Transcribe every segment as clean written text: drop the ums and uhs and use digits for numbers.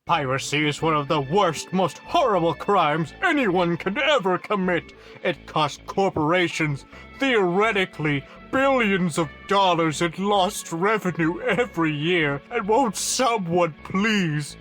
Piracy is one of the worst, most horrible crimes anyone could ever commit. It costs corporations, theoretically, billions of dollars in lost revenue every year. And won't someone please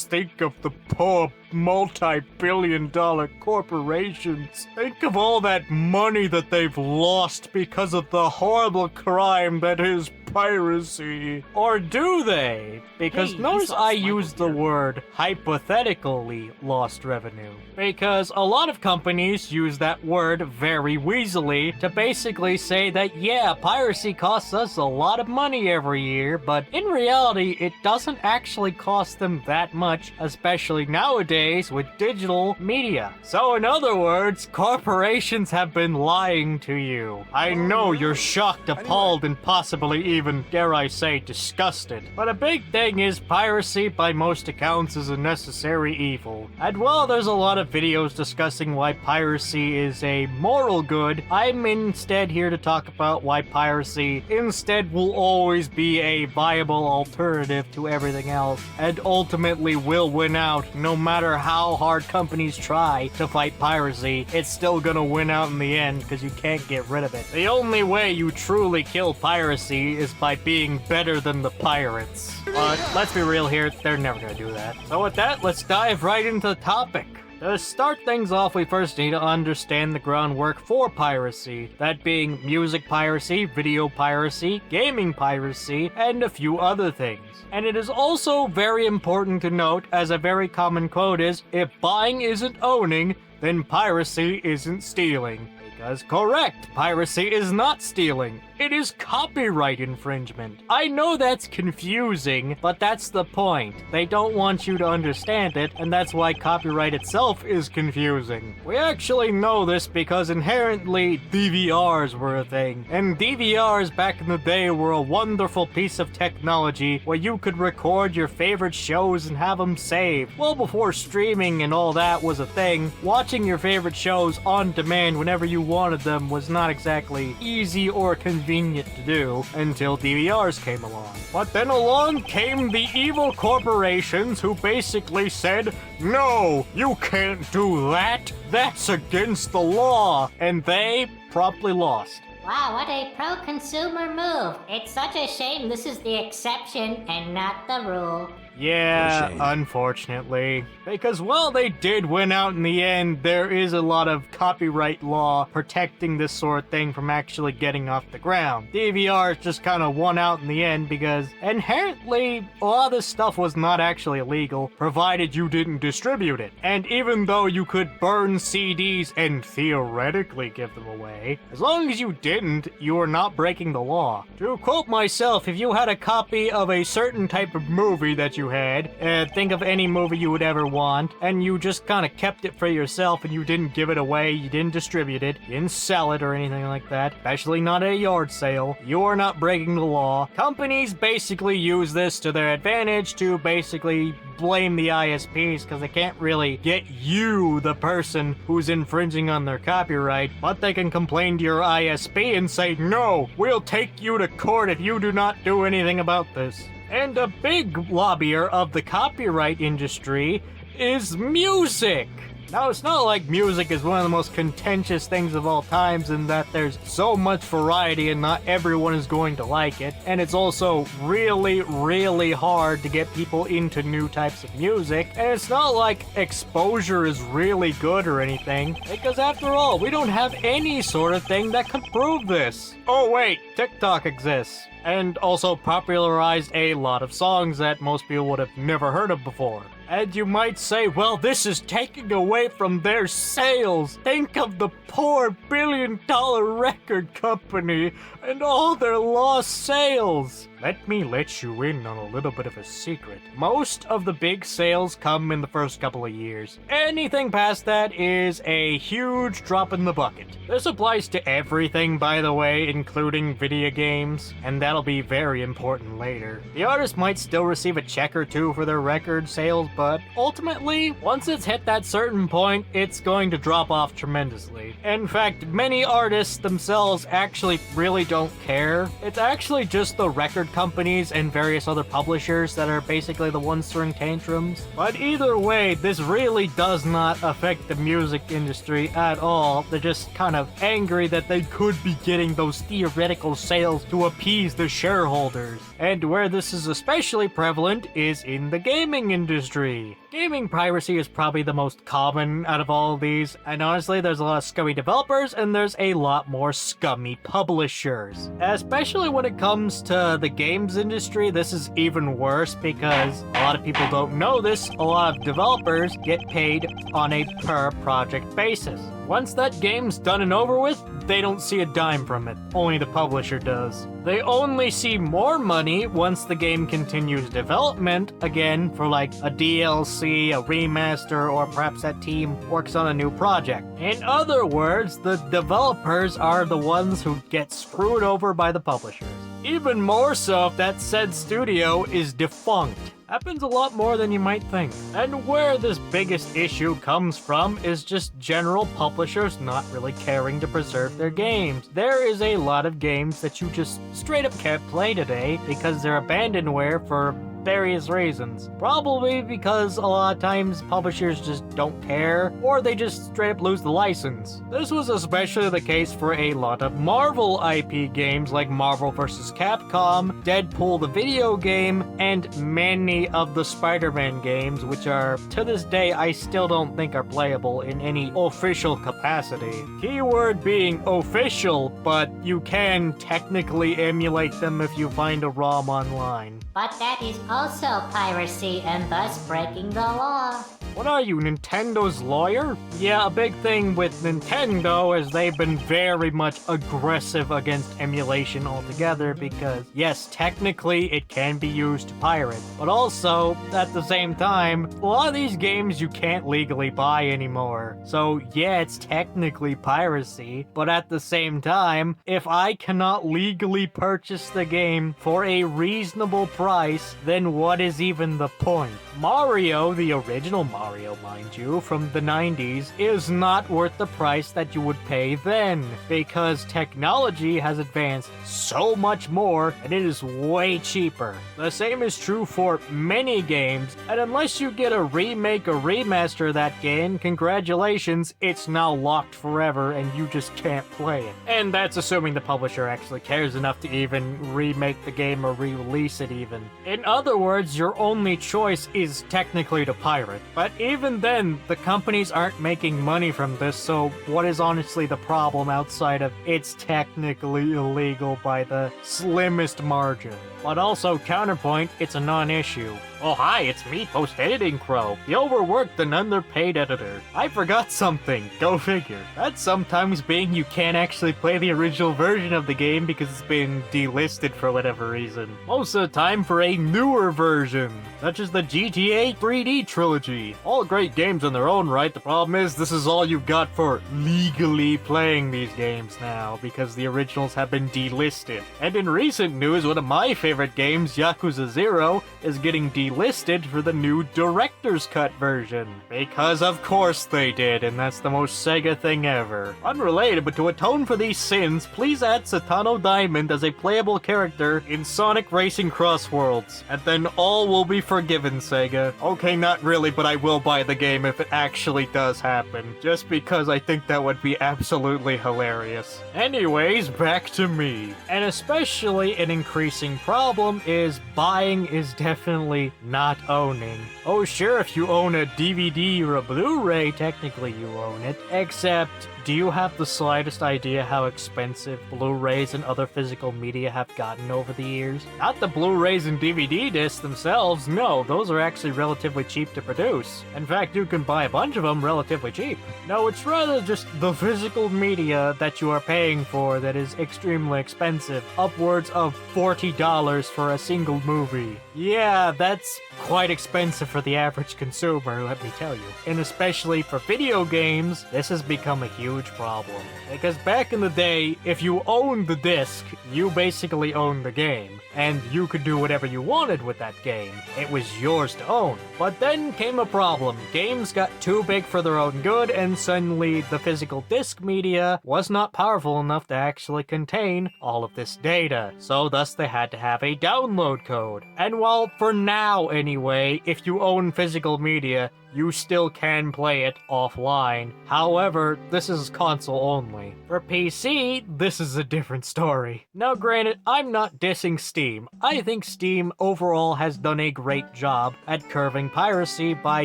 think of the poor multi-billion-dollar corporations? Think of all that money that they've lost because of the horrible crime that is piracy. Or do they? Because notice I use the word hypothetically lost revenue. Because a lot of companies use that word very weaselly to basically say that, yeah, piracy costs us a lot of money every year, but in reality, it doesn't actually cost them that much, especially nowadays with digital media. So in other words, corporations have been lying to you. I know you're shocked, appalled, and possibly even, dare I say, disgusted. But a big thing is piracy, by most accounts, is a necessary evil. And while there's a lot of videos discussing why piracy is a moral good, I'm instead here to talk about why piracy instead will always be a viable alternative to everything else, and ultimately will win out. No matter how hard companies try to fight piracy, it's still gonna win out in the end because you can't get rid of it. The only way you truly kill piracy is by being better than the pirates. But let's be real here, they're never gonna do that. So with that, let's dive right into the topic. To start things off, we first need to understand the groundwork for piracy, that being music piracy, video piracy, gaming piracy, and a few other things. And it is also very important to note, as a very common quote is, if buying isn't owning, then piracy isn't stealing. Because correct, piracy is not stealing. It is copyright infringement. I know that's confusing, but that's the point. They don't want you to understand it, and that's why copyright itself is confusing. We actually know this because inherently DVRs were a thing. And DVRs back in the day were a wonderful piece of technology where you could record your favorite shows and have them saved. Well, before streaming and all that was a thing, watching your favorite shows on demand whenever you wanted them was not exactly easy or convenient to do until DVRs came along. But then along came the evil corporations who basically said, no, you can't do that. That's against the law. And they promptly lost. Wow, what a pro-consumer move. It's such a shame this is the exception and not the rule. Yeah, unfortunately. Because while they did win out in the end, there is a lot of copyright law protecting this sort of thing from actually getting off the ground. DVRs just kind of won out in the end because inherently, a lot of this stuff was not actually illegal, provided you didn't distribute it. And even though you could burn CDs and theoretically give them away, as long as you didn't, you were not breaking the law. To quote myself, if you had a copy of a certain type of movie that you had, think of any movie you would ever want, and you just kind of kept it for yourself and you didn't give it away, you didn't distribute it, you didn't sell it or anything like that, especially not at a yard sale, you are not breaking the law. Companies basically use this to their advantage to basically blame the ISPs because they can't really get you, the person who's infringing on their copyright, but they can complain to your ISP and say, no, we'll take you to court if you do not do anything about this. And a big lobbyer of the copyright industry is music. Now, it's not like music is one of the most contentious things of all times in that there's so much variety and not everyone is going to like it. And it's also really, really hard to get people into new types of music. And it's not like exposure is really good or anything, because after all, we don't have any sort of thing that can prove this. Oh wait, TikTok exists. And also popularized a lot of songs that most people would have never heard of before. And you might say, well, this is taking away from their sales. Think of the poor billion-dollar record company and all their lost sales. Let me let you in on a little bit of a secret. Most of the big sales come in the first couple of years. Anything past that is a huge drop in the bucket. This applies to everything, by the way, including video games, and that'll be very important later. The artist might still receive a check or two for their record sales, but ultimately, once it's hit that certain some point, it's going to drop off tremendously. In fact, many artists themselves actually really don't care. It's actually just the record companies and various other publishers that are basically the ones throwing tantrums. But either way, this really does not affect the music industry at all. They're just kind of angry that they could be getting those theoretical sales to appease the shareholders. And where this is especially prevalent is in the gaming industry. Gaming piracy is probably the most common out of all of these, and honestly, there's a lot of scummy developers and there's a lot more scummy publishers. Especially when it comes to the games industry, this is even worse because a lot of people don't know this. A lot of developers get paid on a per project basis. Once that game's done and over with, they don't see a dime from it. Only the publisher does. They only see more money once the game continues development, again, for like a DLC, a remaster, or perhaps that team works on a new project. In other words, the developers are the ones who get screwed over by the publishers. Even more so if that said studio is defunct. Happens a lot more than you might think. And where this biggest issue comes from is just general publishers not really caring to preserve their games. There is a lot of games that you just straight up can't play today because they're abandonware for various reasons. Probably because a lot of times publishers just don't care, or they just straight up lose the license. This was especially the case for a lot of Marvel IP games like Marvel vs. Capcom, Deadpool the video game, and many of the Spider-Man games, which are, to this day, I still don't think are playable in any official capacity. Keyword being official, but you can technically emulate them if you find a ROM online. But that is also piracy and thus breaking the law. What are you, Nintendo's lawyer? Yeah, a big thing with Nintendo is they've been very much aggressive against emulation altogether because, yes, technically it can be used to pirate, but also, at the same time, a lot of these games you can't legally buy anymore. So, yeah, it's technically piracy, but at the same time, if I cannot legally purchase the game for a reasonable price, then what is even the point? Mario, the original Mario, mind you, from the 90s, is not worth the price that you would pay then, because technology has advanced so much more and it is way cheaper. The same is true for many games, and unless you get a remake or remaster of that game, congratulations, it's now locked forever and you just can't play it. And that's assuming the publisher actually cares enough to even remake the game or re-release it even. In other words, your only choice is technically to pirate. But even then, the companies aren't making money from this, so what is honestly the problem outside of it's technically illegal by the slimmest margin? But also, counterpoint, it's a non-issue. Oh hi, it's me, Post-Editing Crow, the overworked and underpaid editor. I forgot something, go figure. That's sometimes being you can't actually play the original version of the game because it's been delisted for whatever reason. Most of the time for a newer version, such as the GTA 3D trilogy. All great games in their own right, the problem is this is all you've got for legally playing these games now, because the originals have been delisted. And in recent news, one of my favorite games, Yakuza 0, is getting delisted for the new Director's Cut version. Because of course they did, and that's the most Sega thing ever. Unrelated, but to atone for these sins, please add Satano Diamond as a playable character in Sonic Racing Cross Worlds, and then all will be forgiven, Sega. Okay, not really, but I will buy the game if it actually does happen, just because I think that would be absolutely hilarious. Anyways, back to me. And especially an increasing problem is buying is definitely not owning. Oh sure, if you own a DVD or a Blu-ray, technically you own it, except do you have the slightest idea how expensive Blu-rays and other physical media have gotten over the years? Not the Blu-rays and DVD discs themselves, no, those are actually relatively cheap to produce. In fact, you can buy a bunch of them relatively cheap. No, it's rather just the physical media that you are paying for that is extremely expensive, upwards of $40 for a single movie. Yeah, that's quite expensive for the average consumer, let me tell you. And especially for video games, this has become a huge problem. Because back in the day, if you owned the disc, you basically owned the game. And you could do whatever you wanted with that game. It was yours to own. But then came a problem. Games got too big for their own good, and suddenly the physical disc media was not powerful enough to actually contain all of this data. So thus they had to have a download code. And while for now anyway, if you own physical media, you still can play it offline. However, this is console only. For PC, this is a different story. Now granted, I'm not dissing Steam. I think Steam overall has done a great job at curbing piracy by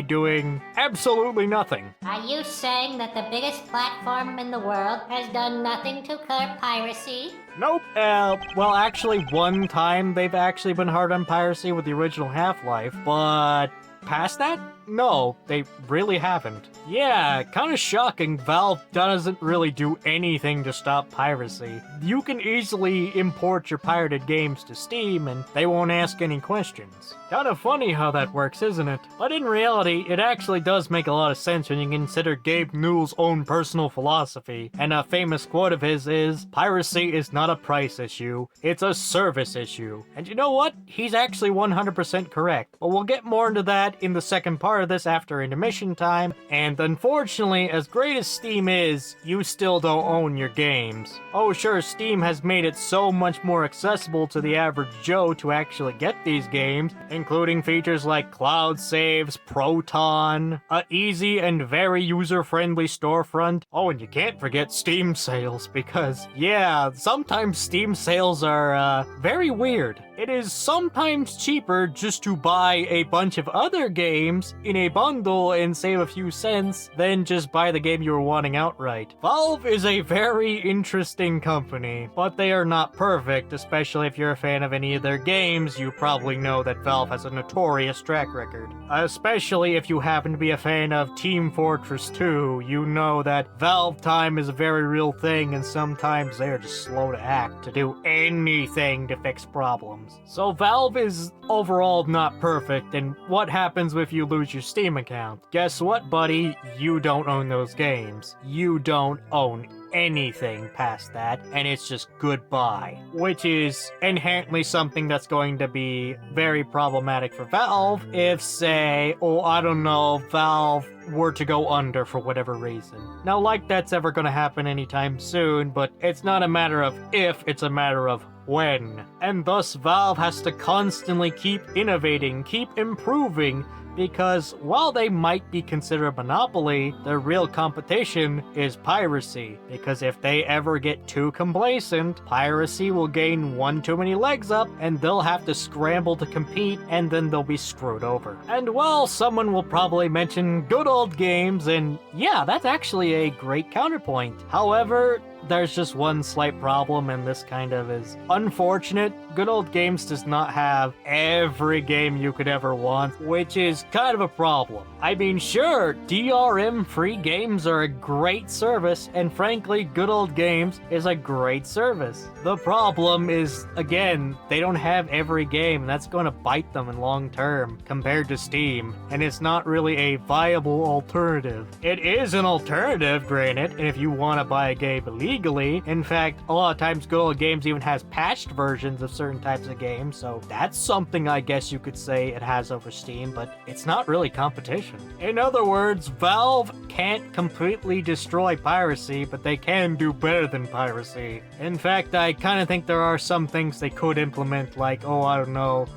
doing absolutely nothing. Are you saying that the biggest platform in the world has done nothing to curb piracy? Nope. Well, actually, one time they've actually been hard on piracy with the original Half-Life, but past that? No, they really haven't. Yeah, kind of shocking. Valve doesn't really do anything to stop piracy. You can easily import your pirated games to Steam and they won't ask any questions. Kind of funny how that works, isn't it? But in reality, it actually does make a lot of sense when you consider Gabe Newell's own personal philosophy. And a famous quote of his is, "Piracy is not a price issue, it's a service issue." And you know what? He's actually 100% correct. But we'll get more into that in the second part of this after intermission time, and unfortunately, as great as Steam is, you still don't own your games. Oh sure, Steam has made it so much more accessible to the average Joe to actually get these games, including features like cloud saves, Proton, a easy and very user-friendly storefront. Oh, and you can't forget Steam sales, because yeah, sometimes Steam sales are very weird. It is sometimes cheaper just to buy a bunch of other games in a bundle and save a few cents than just buy the game you were wanting outright. Valve is a very interesting company, but they are not perfect, especially if you're a fan of any of their games. You probably know that Valve has a notorious track record. Especially if you happen to be a fan of Team Fortress 2, you know that Valve time is a very real thing, and sometimes they are just slow to act to do anything to fix problems. So Valve is overall not perfect, and what happens if you lose your Steam account? Guess what, buddy? You don't own those games. You don't own anything past that, and it's just goodbye. Which is inherently something that's going to be very problematic for Valve if, say, Valve were to go under for whatever reason. Now, like that's ever gonna happen anytime soon, but it's not a matter of if, it's a matter of when. And thus, Valve has to constantly keep innovating, keep improving, because while they might be considered a monopoly, their real competition is piracy. Because if they ever get too complacent, piracy will gain one too many legs up, and they'll have to scramble to compete, and then they'll be screwed over. And while someone will probably mention good old games, and yeah, that's actually a great counterpoint. However, there's just one slight problem, and this kind of is unfortunate. Good Old Games does not have every game you could ever want, which is kind of a problem. I mean, sure, DRM-free games are a great service, and frankly, Good Old Games is a great service. The problem is, again, they don't have every game, and that's going to bite them in long term compared to Steam, and it's not really a viable alternative. It is an alternative, granted, and if you want to buy a game illegally, in fact, a lot of times Good Old Games even has patched versions of certain types of games, so that's something I guess you could say it has over Steam, but it's not really competition. In other words, Valve can't completely destroy piracy, but they can do better than piracy. In fact, I kind of think there are some things they could implement, like,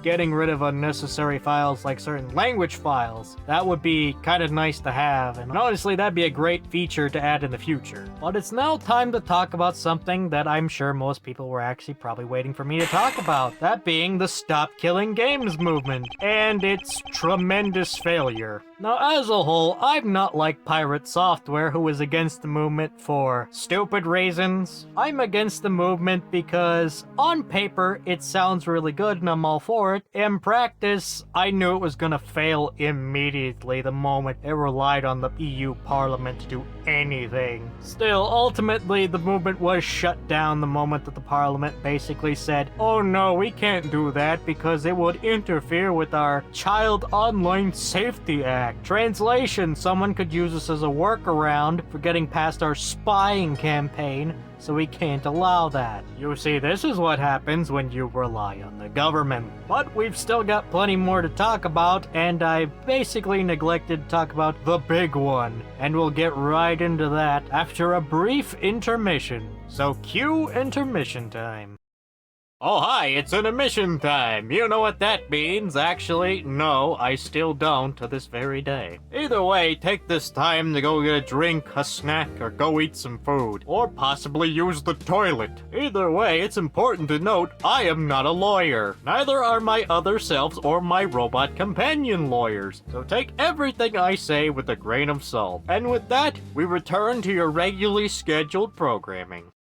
getting rid of unnecessary files like certain language files. That would be kind of nice to have, and honestly, that'd be a great feature to add in the future. But it's now time to talk about something that I'm sure most people were actually probably waiting for me to talk about, that being the Stop Killing Games movement, and its tremendous failure. Now, as a whole, I'm not like Pirate Software, who is against the movement for stupid reasons. I'm against the movement because, on paper, it sounds really good and I'm all for it. In practice, I knew it was gonna fail immediately the moment it relied on the EU Parliament to do anything. Still, ultimately, the movement was shut down the moment that the Parliament basically said, oh no, we can't do that because it would interfere with our Child Online Safety Act. Translation, someone could use this as a workaround for getting past our spying campaign, so we can't allow that. You see, this is what happens when you rely on the government. But we've still got plenty more to talk about, and I basically neglected to talk about the big one, and we'll get right into that after a brief intermission. So cue intermission time. Oh hi, it's intermission time. You know what that means. Actually, no, I still don't to this very day. Either way, take this time to go get a drink, a snack, or go eat some food. Or possibly use the toilet. Either way, it's important to note, I am not a lawyer. Neither are my other selves or my robot companion lawyers. So take everything I say with a grain of salt. And with that, we return to your regularly scheduled programming.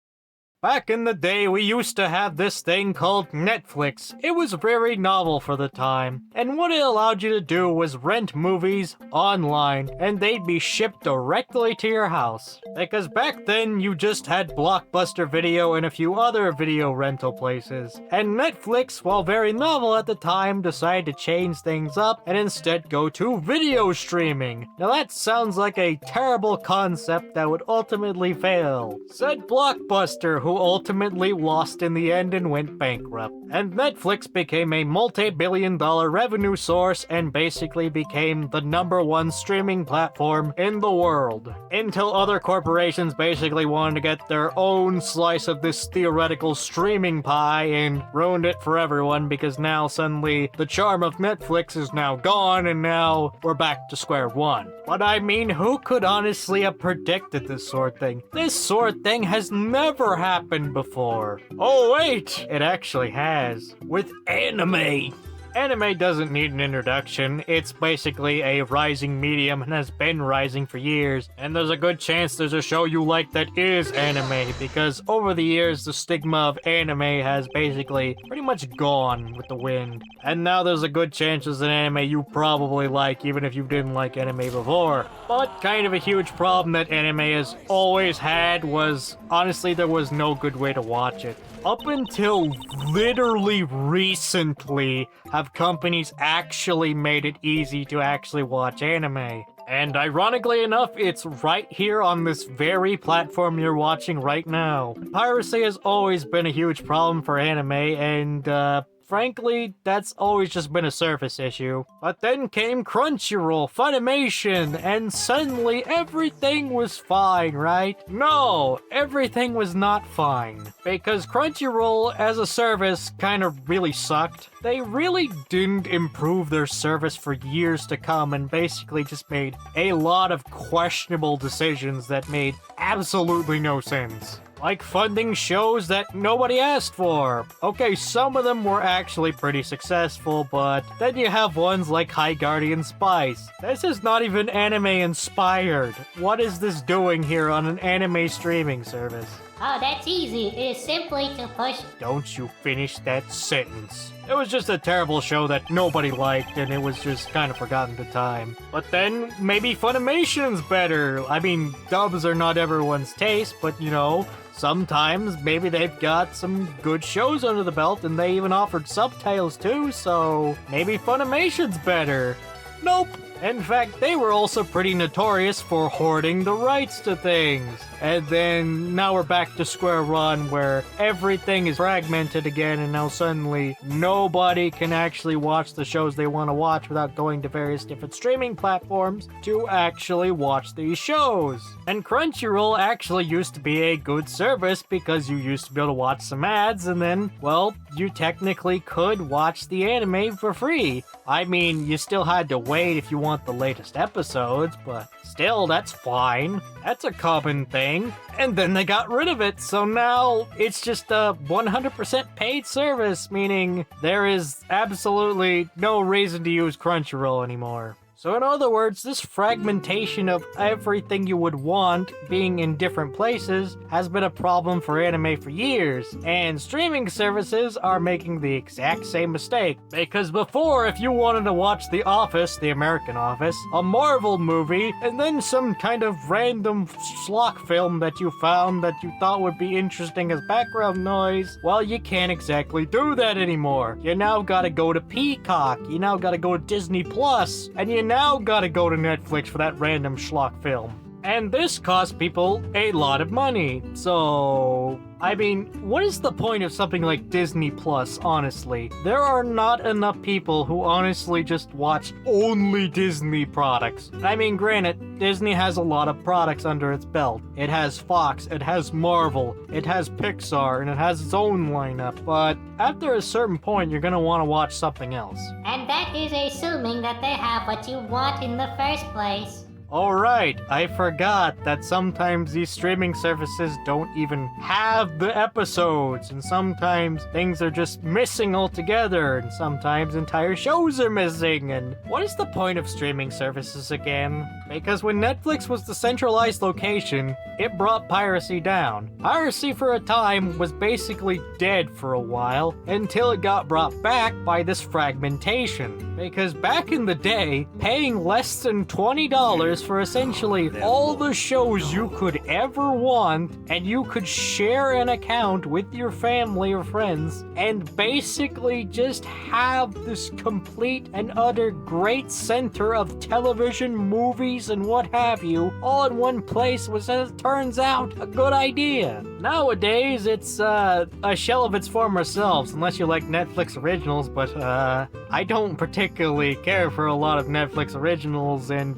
Back in the day, we used to have this thing called Netflix. It was very novel for the time, and what it allowed you to do was rent movies online, and they'd be shipped directly to your house. Because back then, you just had Blockbuster Video and a few other video rental places. And Netflix, while very novel at the time, decided to change things up and instead go to video streaming. Now that sounds like a terrible concept that would ultimately fail. Said Blockbuster, who ultimately lost in the end and went bankrupt. And Netflix became a multi-billion-dollar revenue source and basically became the #1 streaming platform in the world. Until other corporations basically wanted to get their own slice of this theoretical streaming pie and ruined it for everyone, because now suddenly the charm of Netflix is now gone and now we're back to square one. But I mean, who could honestly have predicted this sort of thing? This sort of thing has never happened before. Oh wait, it actually has. With anime. Anime doesn't need an introduction. It's basically a rising medium and has been rising for years. And there's a good chance there's a show you like that is anime, because over the years the stigma of anime has basically pretty much gone with the wind. And now there's a good chance there's an anime you probably like, even if you didn't like anime before. But kind of a huge problem that anime has always had was, honestly, there was no good way to watch it. Up until literally recently have companies actually made it easy to actually watch anime. And ironically enough, it's right here on this very platform you're watching right now. Piracy has always been a huge problem for anime, and frankly, that's always just been a surface issue. But then came Crunchyroll, Funimation, and suddenly everything was fine, right? No, everything was not fine. Because Crunchyroll as a service kind of really sucked. They really didn't improve their service for years to come and basically just made a lot of questionable decisions that made absolutely no sense. Like funding shows that nobody asked for. Okay, some of them were actually pretty successful, but then you have ones like High Guardian Spice. This is not even anime inspired. What is this doing here on an anime streaming service? Oh, that's easy. It is simply to push... Don't you finish that sentence. It was just a terrible show that nobody liked, and it was just kind of forgotten at the time. But then, maybe Funimation's better. I mean, dubs are not everyone's taste, but you know, sometimes maybe they've got some good shows under the belt, and they even offered subtitles too, so maybe Funimation's better. Nope. In fact, they were also pretty notorious for hoarding the rights to things. And then now we're back to square one where everything is fragmented again, and now suddenly nobody can actually watch the shows they want to watch without going to various different streaming platforms to actually watch these shows. And Crunchyroll actually used to be a good service because you used to be able to watch some ads, and then, well, you technically could watch the anime for free. I mean, you still had to wait if you want the latest episodes, but still, that's fine. That's a common thing. And then they got rid of it, so now it's just a 100% paid service, meaning there is absolutely no reason to use Crunchyroll anymore. So in other words, this fragmentation of everything you would want being in different places has been a problem for anime for years, and streaming services are making the exact same mistake. Because before, if you wanted to watch The Office, the American Office, a Marvel movie, and then some kind of random schlock film that you found that you thought would be interesting as background noise, well, you can't exactly do that anymore. You now gotta go to Peacock, you now gotta go to Disney Plus, and you now gotta go to Netflix for that random schlock film. And this costs people a lot of money. So, I mean, what is the point of something like Disney Plus, honestly? There are not enough people who honestly just watch only Disney products. I mean, granted, Disney has a lot of products under its belt. It has Fox, it has Marvel, it has Pixar, and it has its own lineup. But after a certain point, you're gonna want to watch something else. And that is assuming that they have what you want in the first place. Alright, I forgot that sometimes these streaming services don't even have the episodes, and sometimes things are just missing altogether, and sometimes entire shows are missing, and what is the point of streaming services again? Because when Netflix was the centralized location, it brought piracy down. Piracy for a time was basically dead for a while, until it got brought back by this fragmentation. Because back in the day, paying less than $20 for essentially all the shows you could ever want, and you could share an account with your family or friends, and basically just have this complete and utter great center of television, movies, and what have you, all in one place was, as it turns out, a good idea. Nowadays, it's a shell of its former selves, unless you like Netflix originals, but I don't particularly care for a lot of Netflix originals, and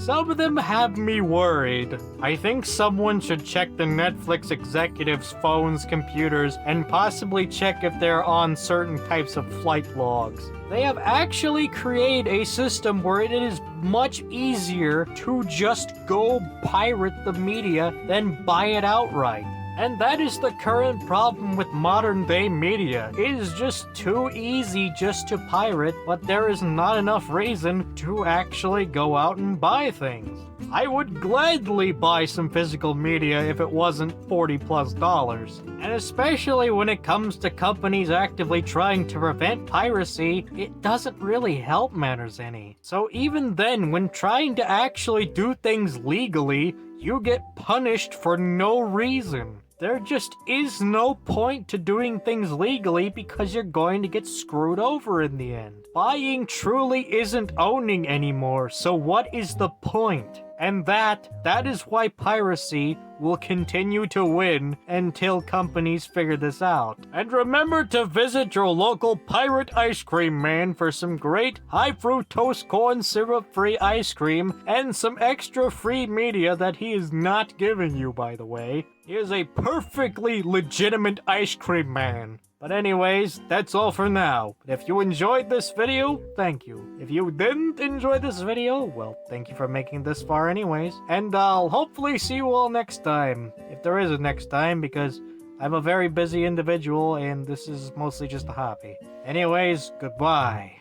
some of them have me worried. I think someone should check the Netflix executives' phones, computers, and possibly check if they're on certain types of flight logs. They have actually created a system where it is much easier to just go pirate the media than buy it outright. And that is the current problem with modern day media. It is just too easy just to pirate, but there is not enough reason to actually go out and buy things. I would gladly buy some physical media if it wasn't $40+. And especially when it comes to companies actively trying to prevent piracy, it doesn't really help matters any. So even then, when trying to actually do things legally, you get punished for no reason. There just is no point to doing things legally because you're going to get screwed over in the end. Buying truly isn't owning anymore, so what is the point? And that is why piracy will continue to win until companies figure this out. And remember to visit your local pirate ice cream man for some great high fructose corn syrup free ice cream and some extra free media that he is not giving you, by the way. He is a perfectly legitimate ice cream man. But anyways, that's all for now. If you enjoyed this video, thank you. If you didn't enjoy this video, well, thank you for making this far anyways. And I'll hopefully see you all next time. If there is a next time, because I'm a very busy individual and this is mostly just a hobby. Anyways, goodbye.